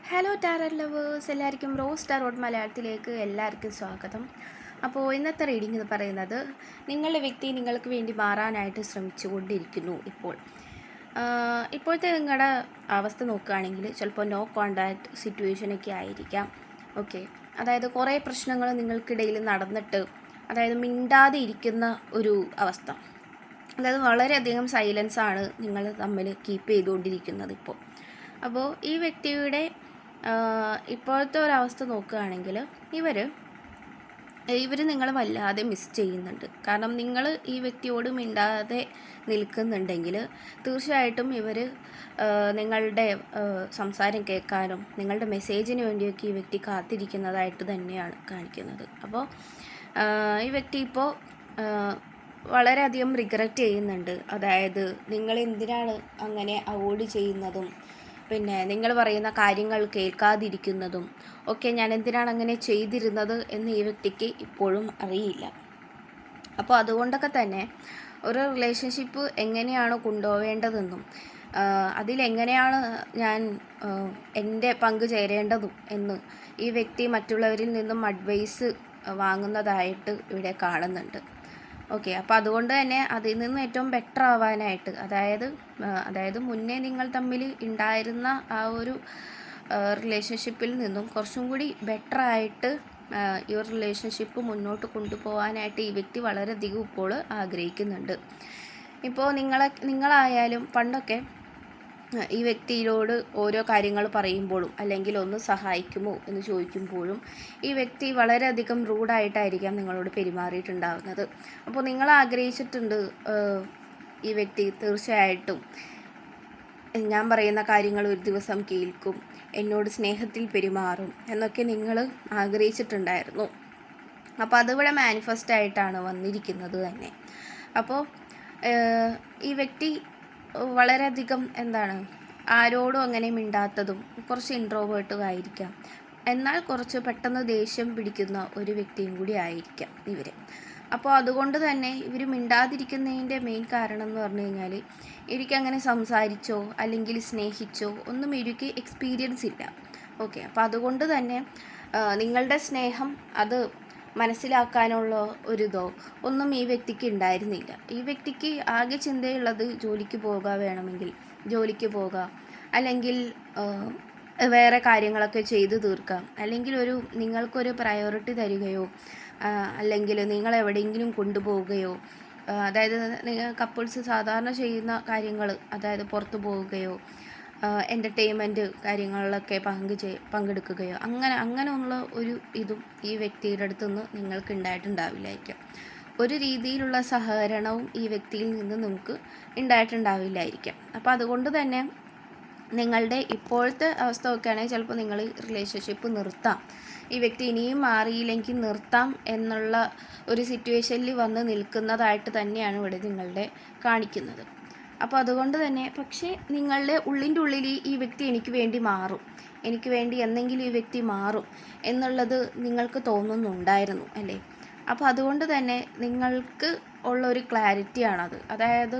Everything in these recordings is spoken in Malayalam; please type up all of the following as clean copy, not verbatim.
ഹലോ ടാരറ്റ് ലവേഴ്സ്, എല്ലാവർക്കും റോസ് ടാരോട്ട് മലയാളത്തിലേക്ക് എല്ലാവർക്കും സ്വാഗതം. അപ്പോൾ ഇന്നത്തെ റീഡിംഗ് എന്ന് പറയുന്നത് നിങ്ങളുടെ വ്യക്തി നിങ്ങൾക്ക് വേണ്ടി മാറാനായിട്ട് ശ്രമിച്ചു കൊണ്ടിരിക്കുന്നു. ഇപ്പോഴത്തെ നിങ്ങളുടെ അവസ്ഥ നോക്കുകയാണെങ്കിൽ ചിലപ്പോൾ നോ കോണ്ടാക്ട് സിറ്റുവേഷനൊക്കെ ആയിരിക്കാം. ഓക്കെ, അതായത് കുറേ പ്രശ്നങ്ങൾ നിങ്ങൾക്കിടയിൽ നടന്നിട്ട് അതായത് മിണ്ടാതെ ഇരിക്കുന്ന ഒരു അവസ്ഥ, അതായത് വളരെയധികം സൈലൻസാണ് നിങ്ങൾ തമ്മിൽ കീപ്പ് ചെയ്തുകൊണ്ടിരിക്കുന്നത് അപ്പോൾ ഈ വ്യക്തിയുടെ ഇപ്പോഴത്തെ ഒരവസ്ഥ നോക്കുകയാണെങ്കിൽ ഇവർ നിങ്ങളെ വല്ലാതെ മിസ് ചെയ്യുന്നുണ്ട്. കാരണം നിങ്ങൾ ഈ വ്യക്തിയോട് മിണ്ടാതെ നിൽക്കുന്നുണ്ടെങ്കിൽ തീർച്ചയായിട്ടും ഇവർ നിങ്ങളുടെ സംസാരം കേൾക്കാനും നിങ്ങളുടെ മെസ്സേജിന് വേണ്ടിയൊക്കെ ഈ വ്യക്തി കാത്തിരിക്കുന്നതായിട്ട് തന്നെയാണ് കാണിക്കുന്നത്. അപ്പോൾ ഈ വ്യക്തി ഇപ്പോൾ വളരെയധികം റിഗ്രറ്റ് ചെയ്യുന്നുണ്ട്. അതായത് നിങ്ങൾ എന്തിനാണ് അങ്ങനെ അവോയ്ഡ് ചെയ്യുന്നതും പിന്നെ നിങ്ങൾ പറയുന്ന കാര്യങ്ങൾ കേൾക്കാതിരിക്കുന്നതും ഒക്കെ ഞാൻ എന്തിനാണ് അങ്ങനെ ചെയ്തിരുന്നത് എന്ന് ഈ വ്യക്തിക്ക് ഇപ്പോഴും അറിയില്ല. അപ്പോൾ അതുകൊണ്ടൊക്കെ തന്നെ ഒരു റിലേഷൻഷിപ്പ് എങ്ങനെയാണ് കൊണ്ടുപോവേണ്ടതെന്നും അതിലെങ്ങനെയാണ് ഞാൻ എൻ്റെ പങ്ക് ചേരേണ്ടതും എന്ന് ഈ വ്യക്തി മറ്റുള്ളവരിൽ നിന്നും അഡ്വൈസ് വാങ്ങുന്നതായിട്ട് ഇവിടെ കാണുന്നുണ്ട്. ഓക്കെ, അപ്പോൾ അതുകൊണ്ട് തന്നെ അതിൽ നിന്നും ഏറ്റവും ബെറ്റർ ആവാനായിട്ട് അതായത് മുന്നേ നിങ്ങൾ തമ്മിൽ ഉണ്ടായിരുന്ന ആ ഒരു റിലേഷൻഷിപ്പിൽ നിന്നും കുറച്ചും കൂടി ബെറ്ററായിട്ട് ഈ ഒരു റിലേഷൻഷിപ്പ് മുന്നോട്ട് കൊണ്ടുപോകാനായിട്ട് ഈ വ്യക്തി വളരെയധികം ഇപ്പോൾ ആഗ്രഹിക്കുന്നുണ്ട്. ഇപ്പോൾ നിങ്ങളായാലും പണ്ടൊക്കെ ഈ വ്യക്തിയോട് ഓരോ കാര്യങ്ങൾ പറയുമ്പോഴും അല്ലെങ്കിൽ ഒന്ന് സഹായിക്കുമോ എന്ന് ചോദിക്കുമ്പോഴും ഈ വ്യക്തി വളരെയധികം റൂഡായിട്ടായിരിക്കാം നിങ്ങളോട് പെരുമാറിയിട്ടുണ്ടാകുന്നത്. അപ്പോൾ നിങ്ങൾ ആഗ്രഹിച്ചിട്ടുണ്ട് ഈ വ്യക്തി തീർച്ചയായിട്ടും ഞാൻ പറയുന്ന കാര്യങ്ങൾ ഒരു ദിവസം കേൾക്കും, എന്നോട് സ്നേഹത്തിൽ പെരുമാറും എന്നൊക്കെ നിങ്ങൾ ആഗ്രഹിച്ചിട്ടുണ്ടായിരുന്നു. അപ്പോൾ അതിവിടെ മാനിഫെസ്റ്റ് ആയിട്ടാണ് വന്നിരിക്കുന്നത് തന്നെ. അപ്പോൾ ഈ വ്യക്തി വളരെയധികം ആരോടും അങ്ങനെ മിണ്ടാത്തതും കുറച്ച് ഇൻട്രോവേർട്ടും ആയിരിക്കാം. എന്നാൽ കുറച്ച് പെട്ടെന്ന് ദേഷ്യം പിടിക്കുന്ന ഒരു വ്യക്തിയും കൂടി ആയിരിക്കാം ഇവർ. അപ്പോൾ അതുകൊണ്ട് തന്നെ ഇവർ മിണ്ടാതിരിക്കുന്നതിൻ്റെ മെയിൻ കാരണം എന്ന് പറഞ്ഞു കഴിഞ്ഞാൽ എനിക്കങ്ങനെ സംസാരിച്ചോ അല്ലെങ്കിൽ സ്നേഹിച്ചോ ഒന്നും എനിക്ക് എക്സ്പീരിയൻസ് ഇല്ല. ഓക്കെ, അപ്പോൾ അതുകൊണ്ട് തന്നെ നിങ്ങളുടെ സ്നേഹം അത് മനസ്സിലാക്കാനുള്ള ഒരിതോ ഒന്നും ഈ വ്യക്തിക്ക് ഉണ്ടായിരുന്നില്ല. ഈ വ്യക്തിക്ക് ആകെ ചിന്തയുള്ളത് ജോലിക്ക് വേണമെങ്കിൽ ജോലിക്ക് പോകാം, അല്ലെങ്കിൽ വേറെ കാര്യങ്ങളൊക്കെ ചെയ്തു തീർക്കാം, അല്ലെങ്കിൽ നിങ്ങൾക്കൊരു പ്രയോറിറ്റി തരികയോ അല്ലെങ്കിൽ നിങ്ങളെവിടെയെങ്കിലും കൊണ്ടുപോവുകയോ, അതായത് കപ്പിൾസ് സാധാരണ ചെയ്യുന്ന കാര്യങ്ങൾ, അതായത് പുറത്തു പോവുകയോ എൻ്റർടൈൻമെൻറ്റ് കാര്യങ്ങളിലൊക്കെ പങ്കെടുക്കുകയോ അങ്ങനെയുള്ള ഒരു ഇതും ഈ വ്യക്തിയുടെ അടുത്തുനിന്ന് നിങ്ങൾക്ക് ഉണ്ടായിട്ടുണ്ടാവില്ലായിരിക്കാം. ഒരു രീതിയിലുള്ള സഹകരണവും ഈ വ്യക്തിയിൽ നിന്ന് നമുക്ക് ഉണ്ടായിട്ടുണ്ടാവില്ലായിരിക്കാം. അപ്പോൾ അതുകൊണ്ട് തന്നെ നിങ്ങളുടെ ഇപ്പോഴത്തെ അവസ്ഥ നോക്കുകയാണെങ്കിൽ ചിലപ്പോൾ നിങ്ങൾ റിലേഷൻഷിപ്പ് നിർത്താം, ഈ വ്യക്തി ഇനിയും മാറിയില്ലെങ്കിൽ നിർത്താം എന്നുള്ള ഒരു സിറ്റുവേഷനിൽ വന്ന് നിൽക്കുന്നതായിട്ട് തന്നെയാണ് ഇവിടെ നിങ്ങളുടെ കാണിക്കുന്നത്. അപ്പോൾ അതുകൊണ്ട് തന്നെ പക്ഷേ നിങ്ങളുടെ ഉള്ളിൻ്റെ ഉള്ളിൽ ഈ വ്യക്തി എനിക്ക് വേണ്ടി എന്നെങ്കിലും ഈ വ്യക്തി മാറും എന്നുള്ളത് നിങ്ങൾക്ക് തോന്നുന്നുണ്ടായിരുന്നു അല്ലേ? അപ്പോൾ അതുകൊണ്ട് തന്നെ നിങ്ങൾക്ക് ഉള്ളൊരു ക്ലാരിറ്റിയാണത്. അതായത്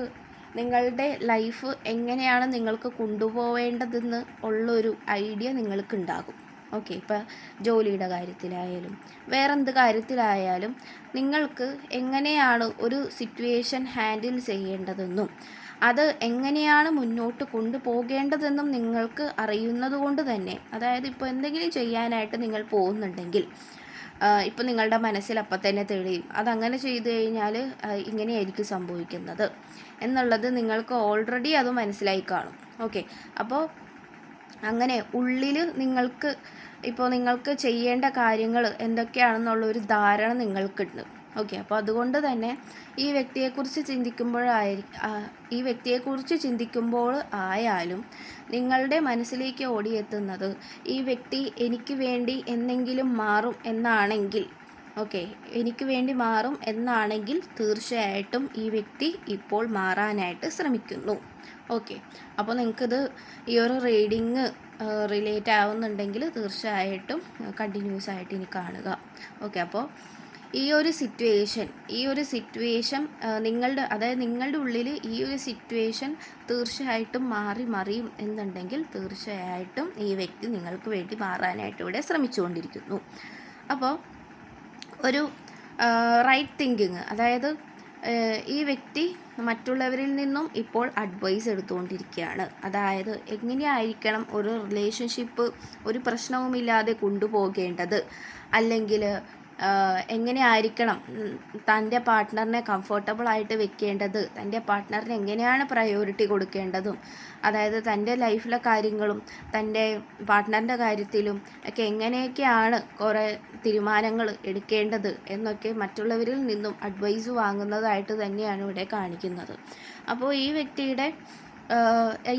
നിങ്ങളുടെ ലൈഫ് എങ്ങനെയാണ് നിങ്ങൾക്ക് കൊണ്ടുപോവേണ്ടതെന്ന് ഉള്ളൊരു ഐഡിയ നിങ്ങൾക്കുണ്ടാകും. ഓക്കെ, ഇപ്പോൾ ജോലിയുടെ കാര്യത്തിലായാലും വേറെന്ത് കാര്യത്തിലായാലും നിങ്ങൾക്ക് എങ്ങനെയാണ് ഒരു സിറ്റുവേഷൻ ഹാൻഡിൽ ചെയ്യേണ്ടതെന്നും അത് എങ്ങനെയാണ് മുന്നോട്ട് കൊണ്ടുപോകേണ്ടതെന്നും നിങ്ങൾക്ക് അറിയുന്നത് കൊണ്ട് തന്നെ, അതായത് ഇപ്പോൾ എന്തെങ്കിലും ചെയ്യാനായിട്ട് നിങ്ങൾ പോകുന്നുണ്ടെങ്കിൽ ഇപ്പോൾ നിങ്ങളുടെ മനസ്സിൽ അപ്പം തന്നെ തെളിയും അതങ്ങനെ ചെയ്തു കഴിഞ്ഞാൽ ഇങ്ങനെയായിരിക്കും സംഭവിക്കുന്നത് എന്നുള്ളത് നിങ്ങൾക്ക് ഓൾറെഡി അത് മനസ്സിലായി കാണും. ഓക്കെ, അപ്പോൾ അങ്ങനെ ഉള്ളിൽ നിങ്ങൾക്ക് ചെയ്യേണ്ട കാര്യങ്ങൾ എന്തൊക്കെയാണെന്നുള്ളൊരു ധാരണ നിങ്ങൾക്കുണ്ട്. ഓക്കെ, അപ്പോൾ അതുകൊണ്ട് തന്നെ ഈ വ്യക്തിയെക്കുറിച്ച് ചിന്തിക്കുമ്പോൾ ആയാലും നിങ്ങളുടെ മനസ്സിലേക്ക് ഓടിയെത്തുന്നത് ഈ വ്യക്തി എനിക്ക് വേണ്ടി എന്നെങ്കിലും മാറും എന്നാണെങ്കിൽ, ഓക്കെ, എനിക്ക് വേണ്ടി മാറും എന്നാണെങ്കിൽ തീർച്ചയായിട്ടും ഈ വ്യക്തി ഇപ്പോൾ മാറാനായിട്ട് ശ്രമിക്കുന്നു. ഓക്കെ, അപ്പോൾ നിങ്ങൾക്കിത് ഈ ഒരു റീഡിങ് റിലേറ്റ് ആവുന്നുണ്ടെങ്കിൽ തീർച്ചയായിട്ടും കണ്ടിന്യൂസ് ആയിട്ട് ഇനി കാണുക. ഓക്കെ, അപ്പോൾ ഈ ഒരു സിറ്റുവേഷൻ നിങ്ങളുടെ ഉള്ളിൽ ഈ ഒരു സിറ്റുവേഷൻ തീർച്ചയായിട്ടും മറിയും എന്നുണ്ടെങ്കിൽ തീർച്ചയായിട്ടും ഈ വ്യക്തി നിങ്ങൾക്ക് വേണ്ടി മാറാനായിട്ട് ഇവിടെ ശ്രമിച്ചുകൊണ്ടിരിക്കുന്നു. അപ്പോൾ ഒരു റൈറ്റ് തിങ്കിങ്, അതായത് ഈ വ്യക്തി മറ്റുള്ളവരിൽ നിന്നും ഇപ്പോൾ അഡ്വൈസ് എടുത്തുകൊണ്ടിരിക്കുകയാണ്. അതായത് എങ്ങനെയായിരിക്കണം ഒരു റിലേഷൻഷിപ്പ് ഒരു പ്രശ്നവുമില്ലാതെ കൊണ്ടുപോകേണ്ടത്, അല്ലെങ്കിൽ എങ്ങനെയായിരിക്കണം തൻ്റെ പാർട്ട്ണറിനെ കംഫർട്ടബിളായിട്ട് വെക്കേണ്ടത്, തൻ്റെ പാർട്ട്ണറിന് എങ്ങനെയാണ് പ്രയോറിറ്റി കൊടുക്കേണ്ടതും, അതായത് തൻ്റെ ലൈഫിലെ കാര്യങ്ങളും തൻ്റെ പാർട്ട്ണറിൻ്റെ കാര്യത്തിലും ഒക്കെ എങ്ങനെയൊക്കെയാണ് കുറേ തീരുമാനങ്ങൾ എടുക്കേണ്ടത് എന്നൊക്കെ മറ്റുള്ളവരിൽ നിന്നും അഡ്വൈസ് വാങ്ങുന്നതായിട്ട് തന്നെയാണ് ഇവിടെ കാണിക്കുന്നത്. അപ്പോൾ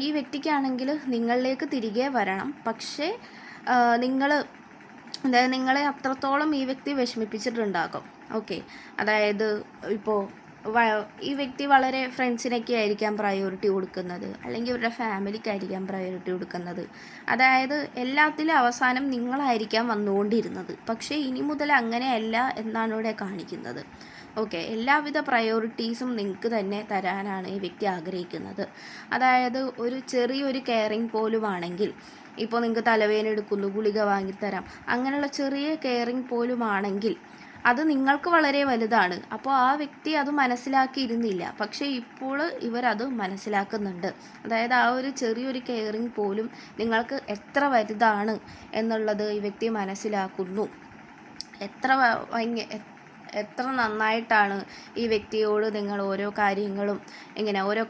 ഈ വ്യക്തിക്കാണെങ്കിൽ നിങ്ങളിലേക്ക് തിരികെ വരണം. പക്ഷേ നിങ്ങളെ അത്രത്തോളം ഈ വ്യക്തി വിഷമിപ്പിച്ചിട്ടുണ്ടാകും. ഓക്കെ, അതായത് ഇപ്പോൾ ഈ വ്യക്തി വളരെ ഫ്രണ്ട്സിനൊക്കെ ആയിരിക്കാം പ്രയോറിറ്റി കൊടുക്കുന്നത്, അല്ലെങ്കിൽ ഇവരുടെ ഫാമിലിക്കായിരിക്കാം പ്രയോറിറ്റി കൊടുക്കുന്നത്. അതായത് എല്ലാത്തിലും അവസാനം നിങ്ങളായിരിക്കാം വന്നുകൊണ്ടിരുന്നത്. പക്ഷേ ഇനി മുതൽ അങ്ങനെയല്ല എന്നാണ് ഇവിടെ കാണിക്കുന്നത്. ഓക്കെ, എല്ലാവിധ പ്രയോറിറ്റീസും നിങ്ങൾക്ക് തന്നെ തരാനാണ് ഈ വ്യക്തി ആഗ്രഹിക്കുന്നത്. അതായത് ഒരു ചെറിയൊരു കെയറിങ് പോലും ആണെങ്കിൽ, ഇപ്പോൾ നിങ്ങൾക്ക് തലവേദന എടുക്കുന്നു, ഗുളിക വാങ്ങിത്തരാം, അങ്ങനെയുള്ള ചെറിയ കെയറിങ് പോലും ആണെങ്കിൽ അത് നിങ്ങൾക്ക് വളരെ വലുതാണ്. അപ്പോൾ ആ വ്യക്തി അത് മനസ്സിലാക്കിയിരുന്നില്ല, പക്ഷേ ഇപ്പോൾ ഇവരത് മനസ്സിലാക്കുന്നുണ്ട്. അതായത് ആ ഒരു ചെറിയൊരു കെയറിങ് പോലും നിങ്ങൾക്ക് എത്ര വലുതാണ് എന്നുള്ളത് ഈ വ്യക്തി മനസ്സിലാക്കുന്നു. എത്ര നന്നായിട്ടാണ് ഈ വ്യക്തിയോട് നിങ്ങൾ ഓരോ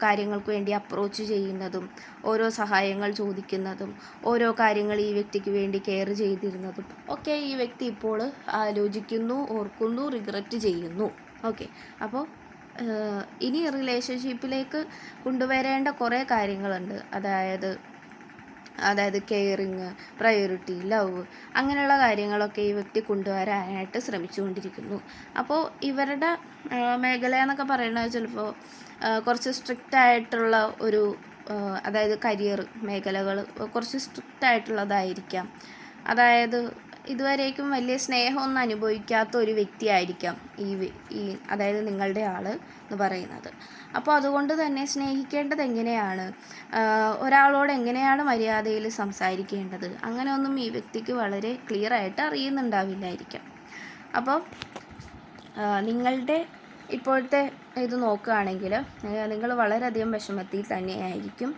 കാര്യങ്ങൾക്ക് വേണ്ടി അപ്രോച്ച് ചെയ്യുന്നതും, ഓരോ സഹായങ്ങൾ ചോദിക്കുന്നതും, ഓരോ കാര്യങ്ങൾ ഈ വ്യക്തിക്ക് വേണ്ടി കെയർ ചെയ്തിരുന്നതും ഒക്കെ ഈ വ്യക്തി ഇപ്പോൾ ആലോചിക്കുന്നു, ഓർക്കുന്നു, റിഗ്രറ്റ് ചെയ്യുന്നു. ഓക്കെ, അപ്പോൾ ഇനി റിലേഷൻഷിപ്പിലേക്ക് കൊണ്ടുവരേണ്ട കുറേ കാര്യങ്ങളുണ്ട്. അതായത് കെയറിങ്, പ്രയോറിറ്റി, ലവ്, അങ്ങനെയുള്ള കാര്യങ്ങളൊക്കെ ഈ വ്യക്തി കൊണ്ടുവരാനായിട്ട് ശ്രമിച്ചുകൊണ്ടിരിക്കുന്നു. അപ്പോൾ ഇവരുടെ മേഖല എന്നൊക്കെ പറയുന്നത് ചിലപ്പോൾ കുറച്ച് സ്ട്രിക്റ്റ് ആയിട്ടുള്ള അതായത് കരിയർ മേഖലകൾ കുറച്ച് സ്ട്രിക്റ്റ് ആയിട്ടുള്ളതായിരിക്കാം. അതായത് ഇതുവരേക്കും വലിയ സ്നേഹമൊന്നും അനുഭവിക്കാത്ത ഒരു വ്യക്തിയായിരിക്കാം അതായത് നിങ്ങളുടെ ആൾ എന്ന് പറയുന്നത്. അപ്പോൾ അതുകൊണ്ട് തന്നെ സ്നേഹിക്കേണ്ടത് എങ്ങനെയാണ്, ഒരാളോട് എങ്ങനെയാണ് മര്യാദയിൽ സംസാരിക്കേണ്ടത്, അങ്ങനെയൊന്നും ഈ വ്യക്തിക്ക് വളരെ ക്ലിയർ ആയിട്ട് അറിയുന്നുണ്ടാവില്ലായിരിക്കാം. അപ്പോൾ നിങ്ങളുടെ ഇപ്പോഴത്തെ ഇത് നോക്കുകയാണെങ്കിൽ നിങ്ങൾ വളരെയധികം വിഷമത്തിൽ തന്നെയായിരിക്കും.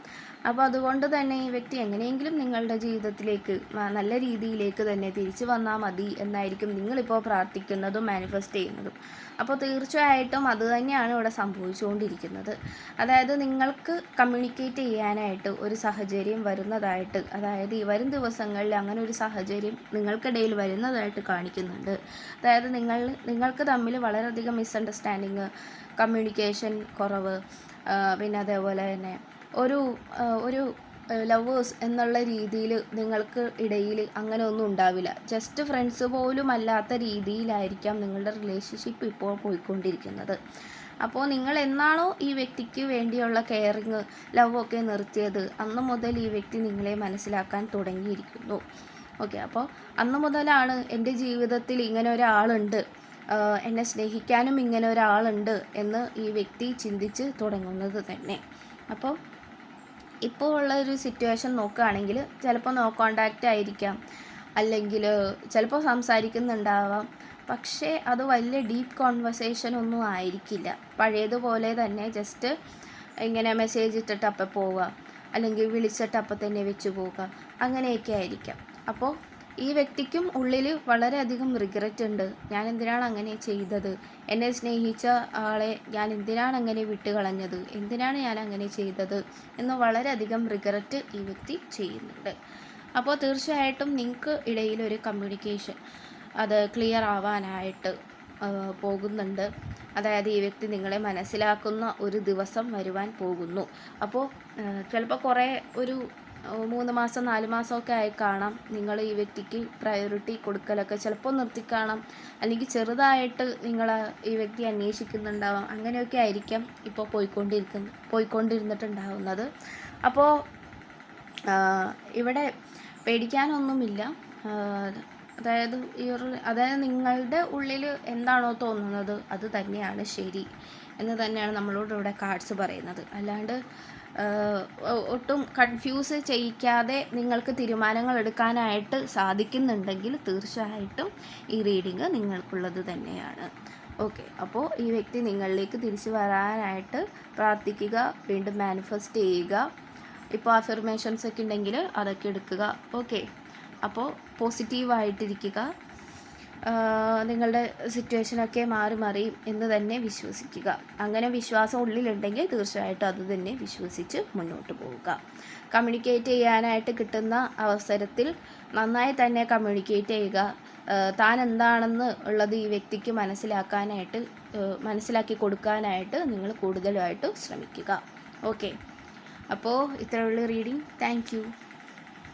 അപ്പോൾ അതുകൊണ്ട് തന്നെ ഈ വ്യക്തി എങ്ങനെയെങ്കിലും നിങ്ങളുടെ ജീവിതത്തിലേക്ക് നല്ല രീതിയിലേക്ക് തന്നെ തിരിച്ചു വന്നാൽ മതി എന്നായിരിക്കും നിങ്ങളിപ്പോൾ പ്രാർത്ഥിക്കുന്നതും മാനിഫെസ്റ്റ് ചെയ്യുന്നതും. അപ്പോൾ തീർച്ചയായിട്ടും അത് തന്നെയാണ് ഇവിടെ സംഭവിച്ചുകൊണ്ടിരിക്കുന്നത്. അതായത് നിങ്ങൾക്ക് കമ്മ്യൂണിക്കേറ്റ് ചെയ്യാനായിട്ട് ഒരു സാഹചര്യം വരുന്നതായിട്ട്, അതായത് ഈ വരും ദിവസങ്ങളിൽ അങ്ങനെ ഒരു സാഹചര്യം നിങ്ങൾക്കിടയിൽ വരുന്നതായിട്ട് കാണിക്കുന്നുണ്ട്. അതായത് നിങ്ങൾക്ക് തമ്മിൽ വളരെയധികം മിസ്അണ്ടർസ്റ്റാൻഡിങ്, കമ്മ്യൂണിക്കേഷൻ കുറവ്, പിന്നെ അതേപോലെ തന്നെ ഒരു ലവേഴ്സ് എന്നുള്ള രീതിയിൽ നിങ്ങൾക്ക് ഇടയിൽ അങ്ങനെ ഒന്നും ഉണ്ടാവില്ല. ജസ്റ്റ് ഫ്രണ്ട്സ് പോലും അല്ലാത്ത രീതിയിലായിരിക്കാം നിങ്ങളുടെ റിലേഷൻഷിപ്പ് ഇപ്പോൾ പോയിക്കൊണ്ടിരിക്കുന്നത്. അപ്പോൾ നിങ്ങൾ എന്നാണോ ഈ വ്യക്തിക്ക് വേണ്ടിയുള്ള കെയറിങ്, ലവൊക്കെ നിർത്തിയത്, അന്ന് മുതൽ ഈ വ്യക്തി നിങ്ങളെ മനസ്സിലാക്കാൻ തുടങ്ങിയിരിക്കുന്നു. ഓക്കെ, അപ്പോൾ അന്ന് മുതലാണ് എൻ്റെ ജീവിതത്തിൽ ഇങ്ങനെ ഒരാളുണ്ട്, എന്നെ സ്നേഹിക്കാനും ഇങ്ങനെ ഒരാളുണ്ട് എന്ന് ഈ വ്യക്തി ചിന്തിച്ച് തുടങ്ങുന്നത് തന്നെ. അപ്പോൾ ഇപ്പോൾ ഉള്ളൊരു സിറ്റുവേഷൻ നോക്കുകയാണെങ്കിൽ ചിലപ്പോൾ നോ കോണ്ടാക്റ്റ് ആയിരിക്കാം, അല്ലെങ്കിൽ ചിലപ്പോൾ സംസാരിക്കുന്നുണ്ടാവാം. പക്ഷേ അത് വലിയ ഡീപ്പ് കോൺവെർസേഷൻ ഒന്നും ആയിരിക്കില്ല. പഴയതുപോലെ തന്നെ ജസ്റ്റ് ഇങ്ങനെ മെസ്സേജ് ഇട്ടിട്ട് അപ്പം പോവുക, അല്ലെങ്കിൽ വിളിച്ചിട്ട് അപ്പം തന്നെ വെച്ച് പോവുക, അങ്ങനെയൊക്കെ ആയിരിക്കാം. അപ്പോൾ ഈ വ്യക്തിക്കും ഉള്ളിൽ വളരെയധികം റിഗ്രറ്റ് ഉണ്ട്. ഞാൻ എന്തിനാണ് അങ്ങനെ ചെയ്തത്, എന്നെ സ്നേഹിച്ച ആളെ ഞാൻ എന്തിനാണ് അങ്ങനെ വിട്ടുകളഞ്ഞത്, എന്തിനാണ് ഞാൻ അങ്ങനെ ചെയ്തത് എന്ന് വളരെയധികം റിഗ്രറ്റ് ഈ വ്യക്തി ചെയ്യുന്നുണ്ട്. അപ്പോൾ തീർച്ചയായിട്ടും നിങ്ങൾക്ക് ഇടയിലൊരു കമ്മ്യൂണിക്കേഷൻ അത് ക്ലിയർ ആവാനായിട്ട് പോകുന്നുണ്ട്. അതായത് ഈ വ്യക്തി നിങ്ങളെ മനസ്സിലാക്കുന്ന ഒരു ദിവസം വരുവാൻ പോകുന്നു. അപ്പോൾ ചിലപ്പോൾ കുറേ ഒരു 3 മാസം 4 മാസമൊക്കെ ആയി കാണാം നിങ്ങൾ ഈ വ്യക്തിക്ക് പ്രയോറിറ്റി കൊടുക്കലൊക്കെ ചിലപ്പോൾ നിർത്തിക്കാണാം, അല്ലെങ്കിൽ ചെറുതായിട്ട് നിങ്ങൾ ഈ വ്യക്തി അന്വേഷിക്കുന്നുണ്ടാവാം. അങ്ങനെയൊക്കെ ആയിരിക്കാം ഇപ്പോൾ പോയിക്കൊണ്ടിരുന്നിട്ടുണ്ടാവുന്നത്. അപ്പോൾ ഇവിടെ പേടിക്കാനൊന്നുമില്ല. അതായത് നിങ്ങളുടെ ഉള്ളിൽ എന്താണോ തോന്നുന്നത് അത് തന്നെയാണ് ശരി എന്ന് തന്നെയാണ് നമ്മളോട് ഇവിടെ കാർഡ്സ് പറയുന്നത്. അല്ലാണ്ട് ഒട്ടും കൺഫ്യൂസ് ചെയ്യിക്കാതെ നിങ്ങൾക്ക് തീരുമാനങ്ങൾ എടുക്കാനായിട്ട് സാധിക്കുന്നുണ്ടെങ്കിൽ തീർച്ചയായിട്ടും ഈ റീഡിങ് നിങ്ങൾക്കുള്ളത് തന്നെയാണ്. ഓക്കെ, അപ്പോൾ ഈ വ്യക്തി നിങ്ങളിലേക്ക് തിരിച്ചു വരാനായിട്ട് പ്രാർത്ഥിക്കുക, വീണ്ടും മാനിഫെസ്റ്റ് ചെയ്യുക. ഇപ്പോൾ അഫർമേഷൻസ് ഒക്കെ ഉണ്ടെങ്കിൽ അതൊക്കെ എടുക്കുക. ഓക്കെ, അപ്പോൾ പോസിറ്റീവായിട്ടിരിക്കുക. നിങ്ങളുടെ സിറ്റുവേഷനൊക്കെ മാറി മറിയും എന്ന് തന്നെ വിശ്വസിക്കുക. അങ്ങനെ വിശ്വാസം ഉള്ളിലുണ്ടെങ്കിൽ തീർച്ചയായിട്ടും അത് തന്നെ വിശ്വസിച്ച് മുന്നോട്ട് പോവുക. കമ്മ്യൂണിക്കേറ്റ് ചെയ്യാനായിട്ട് കിട്ടുന്ന അവസരത്തിൽ നന്നായി തന്നെ കമ്മ്യൂണിക്കേറ്റ് ചെയ്യുക. താൻ എന്താണെന്ന് ഉള്ളത് ഈ വ്യക്തിക്ക് മനസ്സിലാക്കി കൊടുക്കാനായിട്ട് നിങ്ങൾ കൂടുതലായിട്ട് ശ്രമിക്കുക. ഓക്കെ, അപ്പോൾ ഇത്രയുള്ള റീഡിങ്. Thank you.